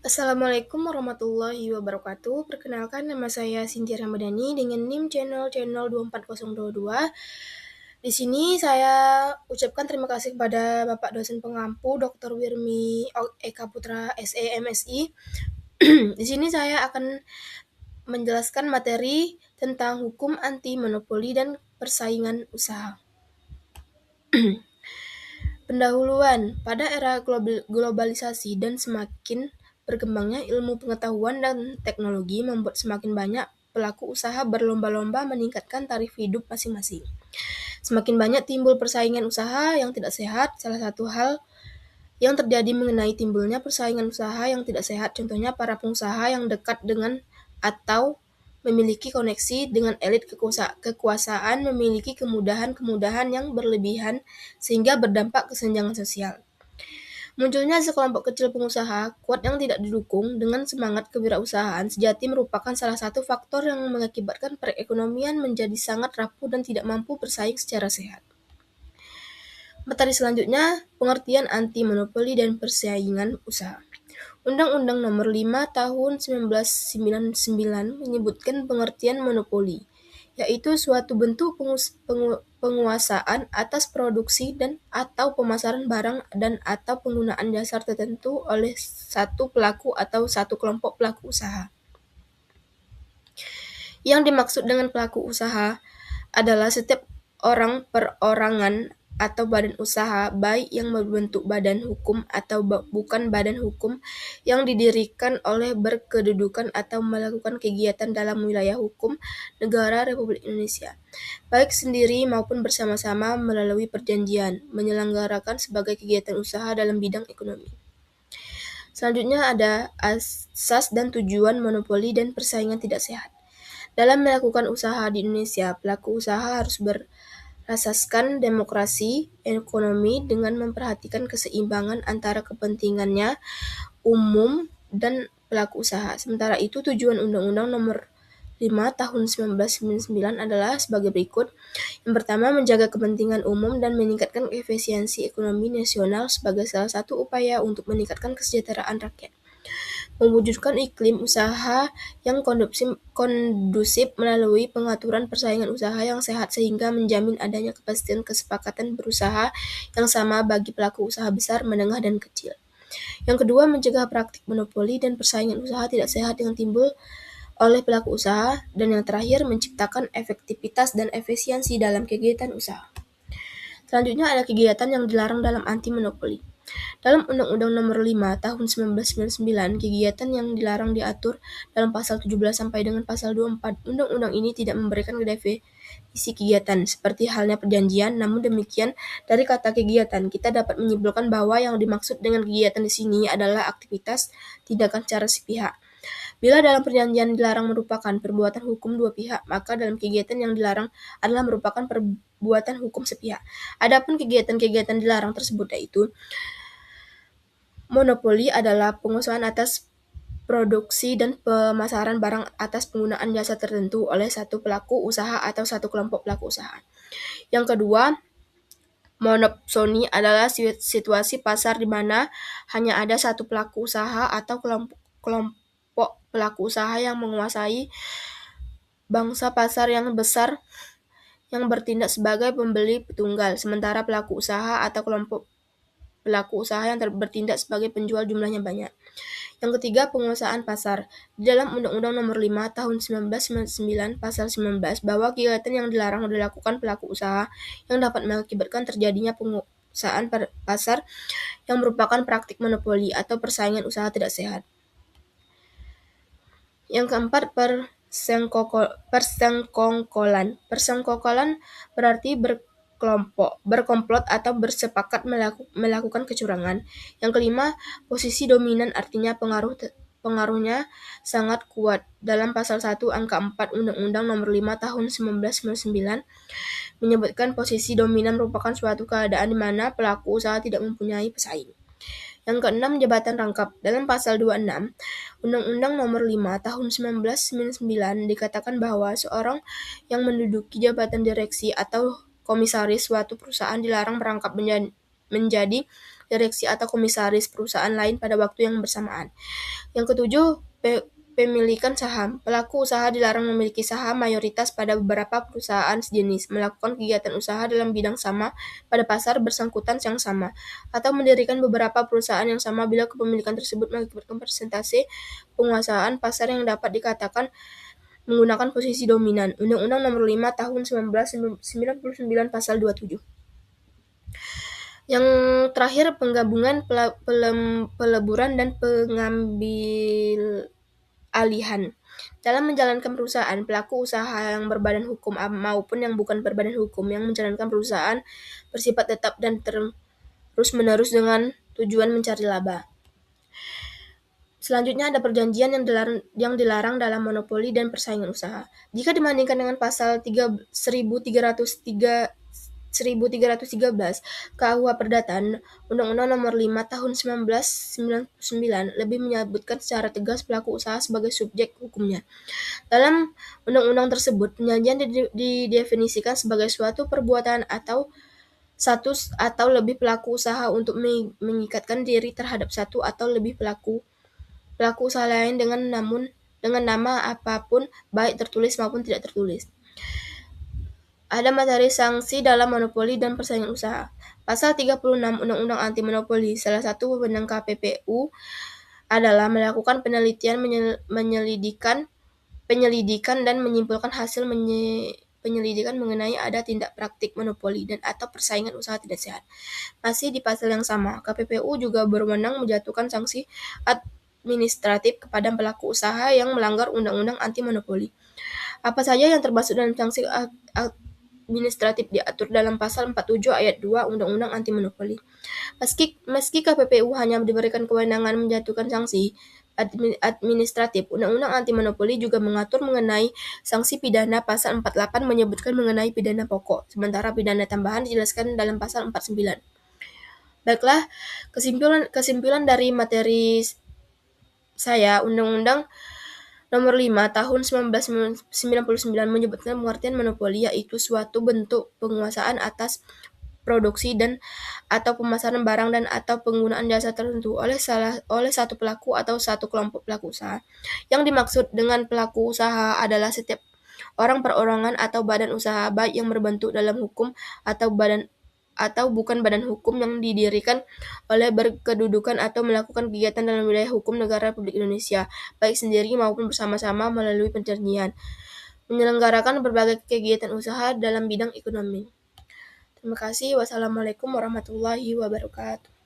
Assalamualaikum warahmatullahi wabarakatuh. Perkenalkan, nama saya Cynthia Ramadhani dengan NIM channel 24022. Di sini saya ucapkan terima kasih kepada Bapak dosen pengampu Dr. Wirmi Eka Putra SE MSI. Di sini saya akan menjelaskan materi tentang hukum anti monopoli dan persaingan usaha. Pendahuluan, pada era globalisasi dan semakin berkembangnya ilmu pengetahuan dan teknologi membuat semakin banyak pelaku usaha berlomba-lomba meningkatkan tarif hidup masing-masing. Semakin banyak timbul persaingan usaha yang tidak sehat. Salah satu hal yang terjadi mengenai timbulnya persaingan usaha yang tidak sehat, contohnya para pengusaha yang dekat dengan atau memiliki koneksi dengan elit kekuasaan memiliki kemudahan yang berlebihan sehingga berdampak kesenjangan sosial. Munculnya sekelompok kecil pengusaha kuat yang tidak didukung dengan semangat kewirausahaan sejati merupakan salah satu faktor yang mengakibatkan perekonomian menjadi sangat rapuh dan tidak mampu bersaing secara sehat. Materi selanjutnya, pengertian anti monopoli dan persaingan usaha. Undang-Undang Nomor 5 Tahun 1999 menyebutkan pengertian monopoli, yaitu suatu bentuk penguasaan atas produksi dan atau pemasaran barang dan atau penggunaan jasa tertentu oleh satu pelaku atau satu kelompok pelaku usaha. Yang dimaksud dengan pelaku usaha adalah setiap orang perorangan atau badan usaha, baik yang berbentuk badan hukum atau bukan badan hukum, yang didirikan oleh berkedudukan atau melakukan kegiatan dalam wilayah hukum negara Republik Indonesia, baik sendiri maupun bersama-sama melalui perjanjian, menyelenggarakan sebagai kegiatan usaha dalam bidang ekonomi. Selanjutnya ada asas dan tujuan monopoli dan persaingan tidak sehat. Dalam melakukan usaha di Indonesia, pelaku usaha harus berasaskan demokrasi ekonomi dengan memperhatikan keseimbangan antara kepentingannya umum dan pelaku usaha. Sementara itu, tujuan Undang-Undang Nomor 5 Tahun 1999 adalah sebagai berikut. Yang pertama, menjaga kepentingan umum dan meningkatkan efisiensi ekonomi nasional sebagai salah satu upaya untuk meningkatkan kesejahteraan rakyat. Mewujudkan iklim usaha yang kondusif melalui pengaturan persaingan usaha yang sehat sehingga menjamin adanya kepastian kesepakatan berusaha yang sama bagi pelaku usaha besar, menengah, dan kecil. Yang kedua, mencegah praktik monopoli dan persaingan usaha tidak sehat yang timbul oleh pelaku usaha. Dan yang terakhir, menciptakan efektivitas dan efisiensi dalam kegiatan usaha. Selanjutnya ada kegiatan yang dilarang dalam anti monopoli. Dalam Undang-Undang Nomor 5 Tahun 1999, kegiatan yang dilarang diatur dalam pasal 17 sampai dengan pasal 24. Undang-undang ini tidak memberikan definisi kegiatan seperti halnya perjanjian. Namun demikian, dari kata kegiatan kita dapat menyimpulkan bahwa yang dimaksud dengan kegiatan di sini adalah aktivitas tindakan secara sepihak. Bila dalam perjanjian dilarang merupakan perbuatan hukum dua pihak, maka dalam kegiatan yang dilarang adalah merupakan perbuatan hukum sepihak. Adapun kegiatan-kegiatan dilarang tersebut yaitu monopoli adalah penguasaan atas produksi dan pemasaran barang atas penggunaan jasa tertentu oleh satu pelaku usaha atau satu kelompok pelaku usaha. Yang kedua, monopsoni adalah situasi pasar di mana hanya ada satu pelaku usaha atau kelompok pelaku usaha yang menguasai bangsa pasar yang besar yang bertindak sebagai pembeli tunggal, sementara pelaku usaha atau kelompok pelaku usaha yang bertindak sebagai penjual jumlahnya banyak. Yang ketiga, penguasaan pasar. Di dalam Undang-Undang Nomor 5 Tahun 1999 Pasal 19 bahwa kegiatan yang dilarang dilakukan pelaku usaha yang dapat mengakibatkan terjadinya penguasaan pasar yang merupakan praktik monopoli atau persaingan usaha tidak sehat. Yang keempat, persengkongkolan. Persengkongkolan berarti berkomplot atau bersepakat melakukan kecurangan. Yang kelima, posisi dominan artinya pengaruhnya sangat kuat. Dalam pasal 1 angka 4 Undang-Undang Nomor 5 Tahun 1999 menyebutkan posisi dominan merupakan suatu keadaan di mana pelaku usaha tidak mempunyai pesaing. Yang keenam, jabatan rangkap. Dalam pasal 26 Undang-Undang Nomor 5 Tahun 1999 dikatakan bahwa seorang yang menduduki jabatan direksi atau komisaris suatu perusahaan dilarang merangkap menjadi direksi atau komisaris perusahaan lain pada waktu yang bersamaan. Yang ketujuh, pemilikan saham. Pelaku usaha dilarang memiliki saham mayoritas pada beberapa perusahaan sejenis, melakukan kegiatan usaha dalam bidang sama pada pasar bersangkutan yang sama, atau mendirikan beberapa perusahaan yang sama bila kepemilikan tersebut mengakibatkan persentase penguasaan pasar yang dapat dikatakan menggunakan posisi dominan. Undang-Undang Nomor 5 Tahun 1999 Pasal 27. Yang terakhir, penggabungan, peleburan, dan pengambil alihan. Dalam menjalankan perusahaan, pelaku usaha yang berbadan hukum maupun yang bukan berbadan hukum yang menjalankan perusahaan bersifat tetap dan terus-menerus dengan tujuan mencari laba. Selanjutnya ada perjanjian yang dilarang dalam monopoli dan persaingan usaha. Jika dibandingkan dengan pasal 1313 KUH Perdata, Undang-Undang Nomor 5 Tahun 1999 lebih menyebutkan secara tegas pelaku usaha sebagai subjek hukumnya. Dalam undang-undang tersebut, perjanjian didefinisikan sebagai suatu perbuatan atau satu atau lebih pelaku usaha untuk mengikatkan diri terhadap satu atau lebih pelaku usaha lain dengan nama apapun, baik tertulis maupun tidak tertulis. Ada materi sanksi dalam monopoli dan persaingan usaha. Pasal 36 Undang-Undang Anti Monopoli, salah satu wewenang KPPU adalah melakukan penelitian, penyelidikan dan menyimpulkan hasil penyelidikan mengenai ada tindak praktik monopoli dan atau persaingan usaha tidak sehat. Masih di pasal yang sama, KPPU juga berwenang menjatuhkan sanksi administratif kepada pelaku usaha yang melanggar Undang-Undang Anti Monopoli. Apa saja yang termasuk dalam sanksi administratif diatur dalam pasal 47 ayat 2 Undang-Undang Anti Monopoli. Meski KPPU hanya diberikan kewenangan menjatuhkan sanksi administratif, Undang-Undang Anti Monopoli juga mengatur mengenai sanksi pidana. Pasal 48 menyebutkan mengenai pidana pokok, sementara pidana tambahan dijelaskan dalam pasal 49. Baiklah, kesimpulan dari materi saya, Undang-Undang Nomor 5 Tahun 1999 menyebutkan pengertian monopoli yaitu suatu bentuk penguasaan atas produksi dan atau pemasaran barang dan atau penggunaan jasa tertentu oleh satu pelaku atau satu kelompok pelaku usaha. Yang dimaksud dengan pelaku usaha adalah setiap orang, perorangan, atau badan usaha baik yang berbentuk dalam hukum atau bukan badan hukum yang didirikan oleh berkedudukan atau melakukan kegiatan dalam wilayah hukum negara Republik Indonesia, baik sendiri maupun bersama-sama melalui perjanjian, menyelenggarakan berbagai kegiatan usaha dalam bidang ekonomi. Terima kasih. Wassalamualaikum warahmatullahi wabarakatuh.